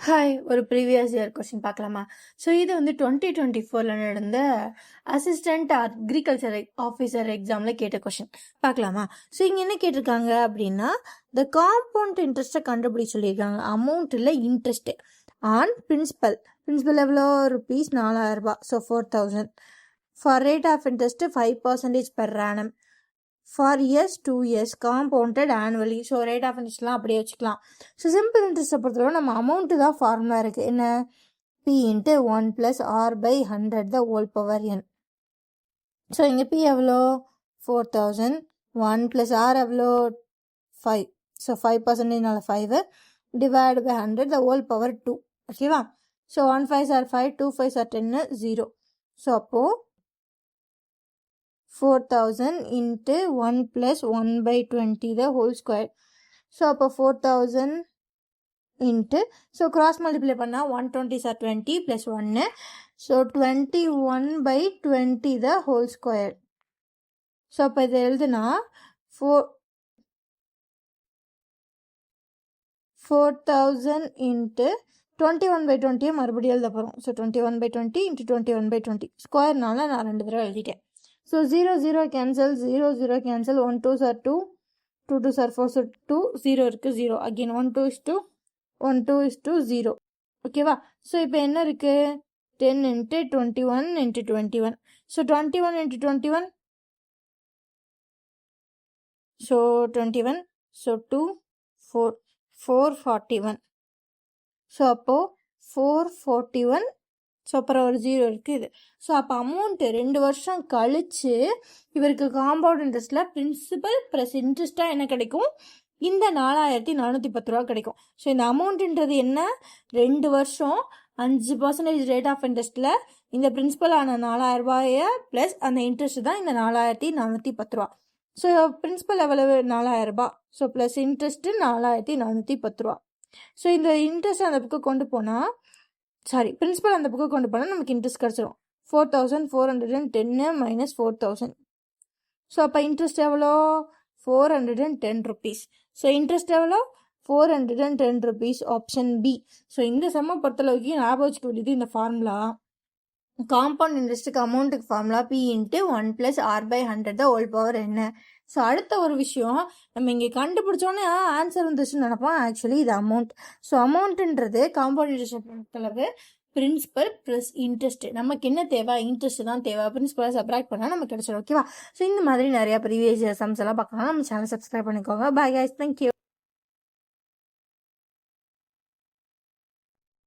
Hi, ஒரு previous year question பார்க்கலாமா? So இது வந்து 2024 நடந்த அசிஸ்டன்ட் அக்ரிகல்ச்சர் ஆஃபீஸர் எக்ஸாமில் கேட்ட கொஸ்டின் பார்க்கலாமா? ஸோ இங்கே என்ன கேட்டிருக்காங்க அப்படின்னா, த காம்பவுண்ட் இன்ட்ரெஸ்ட்டை கண்டுபிடிச்சு சொல்லியிருக்காங்க. அமௌண்ட் இல்லை, இன்ட்ரெஸ்ட்டு ஆன் பிரின்சிபல் எவ்வளோ rupees 4000. So 4000 for rate of interest 5% per annum. For years 2 years compounded annually. So rate of இன்ட்ரெஸ்ட்லாம் அப்படியே வச்சுக்கலாம். ஸோ சிம்பிள் இன்ட்ரெஸ்ட்டை பொறுத்தவரை நம்ம அமௌண்ட்டு தான் ஃபார்முலா இருக்குது. என்ன? P into 1 + r/100 the whole power n. So இங்கே பி எவ்வளோ? 4000. 1 + r எவ்வளோ? 5. ஸோ 5%னால 5 divide by 100 the whole power 2. ஓகேவா? So 1 5s are 5, 2 5s are 10, 0. So அப்போது 4000 into 1 + 1/20 the whole square. So அப்போ 4000 into, ஸோ கிராஸ் மல்டிப்ளை பண்ணால் 120s are 20 + 1. So 21/20 the whole square. So அப்போ இதை எழுதுனா 4000 into 21/20 மறுபடியும் எழுத போகிறோம். ஸோ 21/20 into 21/20 ஸ்கொயர்னால நான் 2 தடவை எழுதிட்டேன். So 0 0 cancel, 0 0 cancel, 1 2s are 2, 2 2s are 4, so 2 0 இருக்குது, 0 அகெயின் 1 2 is 2, 1 2 is 2, 0. ஓகேவா? ஸோ இப்போ என்ன இருக்குது? 10 into 21 into 21. So 21 into 21, so 21, so 2 4 441. So அப்போது 441. ஸோ அப்புறம் ஒரு 0 இருக்குது. ஸோ அப்போ அமௌண்ட்டு 2 வருஷம் கழித்து இவருக்கு காம்பவுண்ட் இன்ட்ரெஸ்ட்டில் பிரின்சிபல் ப்ளஸ் இன்ட்ரெஸ்ட்டாக என்ன கிடைக்கும்? இந்த 4410 ரூபா கிடைக்கும். ஸோ இந்த அமௌண்ட்டுன்றது என்ன? 2 வருஷம் 5% ரேட் ஆஃப் இன்ட்ரெஸ்ட்டில் இந்த பிரின்சிபலான 4000 ரூபாயை ப்ளஸ் அந்த இன்ட்ரெஸ்ட் தான் இந்த 4410 ரூபா. ஸோ பிரின்சிபல் எவ்வளவு? 4000 ரூபாய். ஸோ ப்ளஸ் இன்ட்ரெஸ்ட்டு 4410 ரூபா. ஸோ இந்த இன்ட்ரெஸ்ட் அந்த பக்கம் கொண்டு போனால், பிரின்சிபல் அந்த பக்கம் கொண்டு போனால் நமக்கு இன்ட்ரெஸ்ட் கிடச்சிரும். 4410 மைனஸ் 4000. ஸோ அப்போ இன்ட்ரெஸ்ட் எவ்வளோ? 410 rupees. ஸோ இன்ட்ரெஸ்ட் எவ்வளோ? 410 rupees, ஆப்ஷன் பி. ஸோ இந்த சம்மை பொறுத்தளவுக்கு ஞாபகம் வச்சுக்க வேண்டியது இந்த ஃபார்முலா. காம்பவுண்ட் இன்ட்ரெஸ்ட்டுக்கு அமௌண்ட்டுக்கு formula P into 1 + r/100 the whole power என்ன. ஸோ அடுத்த ஒரு விஷயம், நம்ம இங்கே கண்டுபிடிச்சோன்னே ஆன்சர் வந்துச்சுன்னு நினைப்போம். ஆக்சுவலி இது அமௌண்ட். ஸோ அமௌண்ட்டுன்றது காம்பவுண்ட் இன்ட்ரெஸ்ட்டை பொறுத்தளவு பிரின்சிபல் ப்ளஸ் இன்ட்ரெஸ்ட். நமக்கு என்ன தேவை? இன்ட்ரெஸ்ட் தான் தேவை. பிரின்சிபலை சப்ராக்ட் பண்ணால் நமக்கு கிடைச்சிடும். ஓகேவா? ஸோ இந்த மாதிரி நிறையா ப்ரீவியஸ் சம்ஸ் எல்லாம் பார்க்கலாம். நம்ம சேனல் சப்ஸ்கிரைப் பண்ணிக்கோங்க. Bye guys, thank you.